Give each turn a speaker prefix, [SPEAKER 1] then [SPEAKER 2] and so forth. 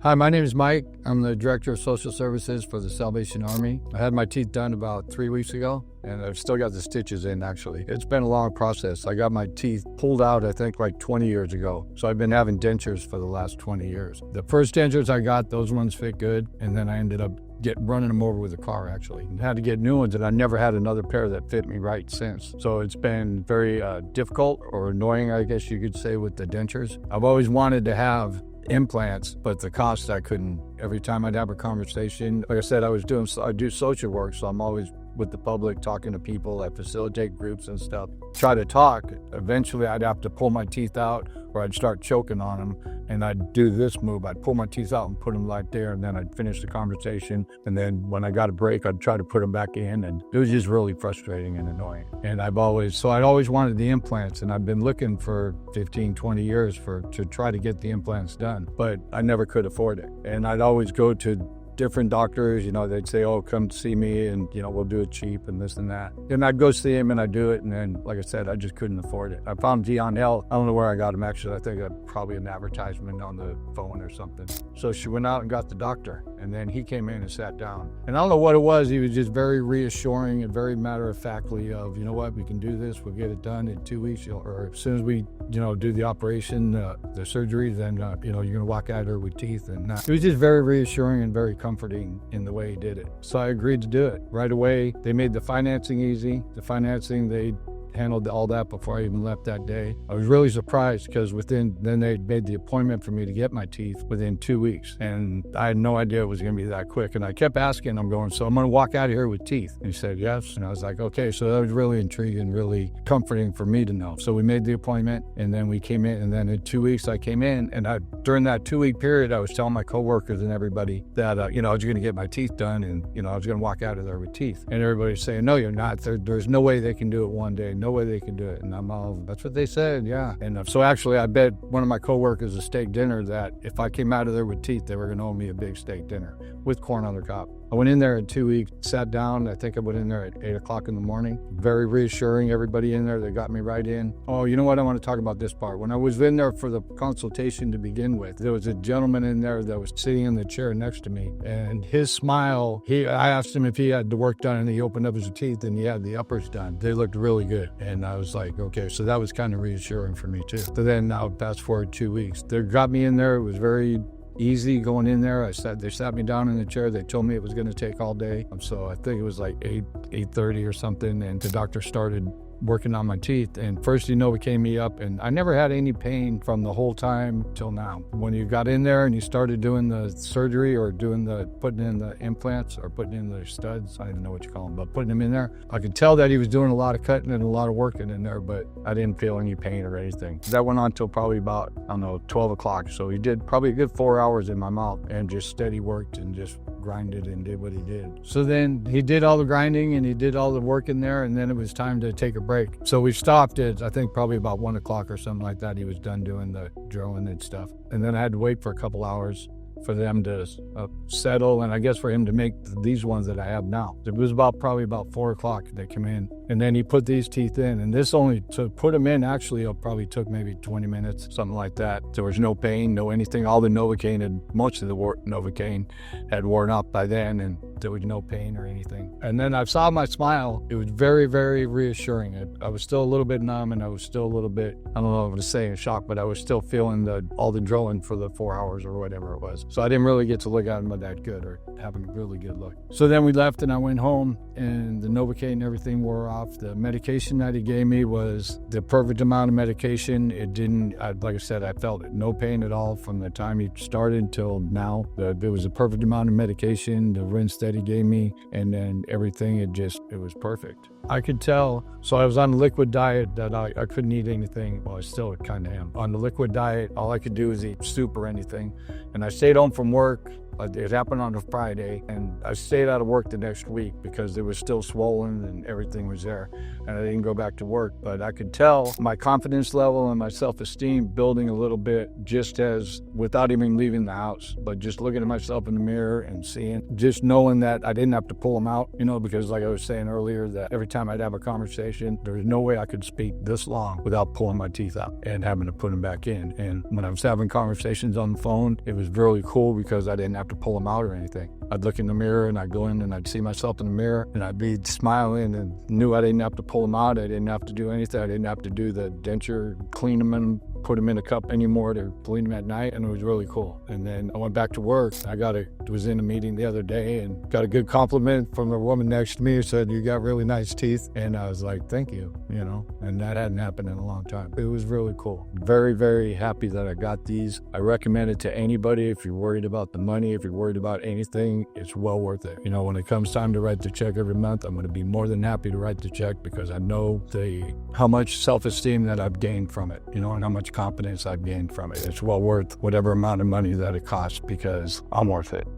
[SPEAKER 1] Hi, my name is Mike. I'm the Director of Social Services for the Salvation Army. I had my teeth done about 3 weeks ago, and I've still got the stitches in, actually. It's been a long process. I got my teeth pulled out, I think, like 20 years ago. So I've been having dentures for the last 20 years. The first dentures I got, those ones fit good, and then I ended up running them over with a car, actually. And had to get new ones, and I never had another pair that fit me right since. So it's been very difficult or annoying, I guess you could say, with the dentures. I've always wanted to have implants, but the cost I couldn't. Every time I'd have a conversation, like I said, I do social work, so I'm always with the public, talking to people. I facilitate groups and stuff. Try to talk. Eventually, I'd have to pull my teeth out, or I'd start choking on them, and I'd do this move. I'd pull my teeth out and put them right there, and then I'd finish the conversation. And then when I got a break, I'd try to put them back in, and it was just really frustrating and annoying. And I'd always wanted the implants, and I've been looking for 15, 20 years to try to get the implants done, but I never could afford it. And I'd always go to different doctors, they'd say, oh, come see me, and, we'll do it cheap and this and that. And I'd go see him and I'd do it. And then, like I said, I just couldn't afford it. I found Dion. I don't know where I got him, actually. I think probably an advertisement on the phone or something. So she went out and got the doctor, and then he came in and sat down. And I don't know what it was. He was just very reassuring and very matter-of-factly of, you know what, we can do this. We'll get it done in 2 weeks. Or as soon as we, do the operation, the surgery, then, you're going to walk out of here with teeth. And it was just very reassuring and very comforting in the way he did it. So I agreed to do it right away. They made the financing easy. They handled all that before I even left that day. I was really surprised because then they made the appointment for me to get my teeth within 2 weeks. And I had no idea it was going to be that quick. And I kept asking, I'm going, so I'm going to walk out of here with teeth? And he said, yes. And I was like, okay. So that was really intriguing, really comforting for me to know. So we made the appointment, and then we came in, and then in 2 weeks I came in, and during that 2 week period, I was telling my coworkers and everybody that, I was going to get my teeth done, and, I was going to walk out of there with teeth. And everybody's saying, no, you're not. There's no way they can do it one day. No way they can do it. And I'm all, that's what they said, yeah. And so actually, I bet one of my coworkers a steak dinner that if I came out of there with teeth, they were going to owe me a big steak dinner with corn on the cob. I went in there in 2 weeks, sat down. I think I went in there at 8 o'clock in the morning. Very reassuring, everybody in there. They got me right in. Oh, you know what? I want to talk about this part. When I was in there for the consultation to begin with, there was a gentleman in there that was sitting in the chair next to me. And his smile, I asked him if he had the work done, and he opened up his teeth and he had the uppers done. They looked really good. And I was like, okay, so that was kind of reassuring for me too. So then now fast forward 2 weeks. They got me in there. It was very easy going in there. They sat me down in the chair. They told me it was going to take all day. So I think it was like 8:30 or something. And the doctor started working on my teeth, and first came me up, and I never had any pain from the whole time till now. When you got in there and you started doing the surgery or putting in the implants or putting in the studs, I don't even know what you call them, but putting them in there, I could tell that he was doing a lot of cutting and a lot of working in there, but I didn't feel any pain or anything. That went on till probably about, 12 o'clock. So he did probably a good 4 hours in my mouth and just steady worked and just grinded and did what he did. So then he did all the grinding and he did all the work in there, and then it was time to take a break. So we stopped at, I think, probably about 1 o'clock or something like that. He was done doing the drilling and stuff. And then I had to wait for a couple hours for them to settle, and I guess for him to make these ones that I have now. It was probably about 4 o'clock they come in, and then he put these teeth in, and to put them in, actually, it probably took maybe 20 minutes, something like that. There was no pain, no anything. All the Novocaine most of the Novocaine had worn off by then, and there was no pain or anything. And then I saw my smile. It was very, very reassuring. I was still a little bit numb, and I was still a little bit, I don't know what to say, in shock, but I was still feeling all the drilling for the 4 hours or whatever it was. So I didn't really get to look at him that good or have a really good look. So then we left, and I went home, and the Novocaine and everything wore off. The medication that he gave me was the perfect amount of medication. It didn't, like I said, I felt no pain at all from the time he started till now. It was a perfect amount of medication, the rinse that he gave me, and then everything, it was perfect. I could tell, so I was on a liquid diet that I couldn't eat anything. Well, I still kind of am. On the liquid diet, all I could do is eat soup or anything. And I stayed home from work It happened on a Friday, and I stayed out of work the next week because it was still swollen and everything was there, and I didn't go back to work. But I could tell my confidence level and my self-esteem building a little bit just as without even leaving the house, but just looking at myself in the mirror and seeing, just knowing that I didn't have to pull them out, because like I was saying earlier, that every time I'd have a conversation, there was no way I could speak this long without pulling my teeth out and having to put them back in. And when I was having conversations on the phone, it was really cool because I didn't have to pull them out or anything. I'd look in the mirror and I'd go in and I'd see myself in the mirror and I'd be smiling and knew I didn't have to pull them out. I didn't have to do anything. I didn't have to do the denture, clean them and put them in a cup anymore to clean them at night, and it was really cool. And then I went back to work. Was in a meeting the other day and got a good compliment from the woman next to me who said, "You got really nice teeth." And I was like, "Thank you," and that hadn't happened in a long time. It was really cool. Very, very happy that I got these. I recommend it to anybody. If you're worried about the money, if you're worried about anything, it's well worth it. When it comes time to write the check every month, I'm going to be more than happy to write the check because I know how much self-esteem that I've gained from it, and how much confidence I've gained from it. It's well worth whatever amount of money that it costs because I'm worth it.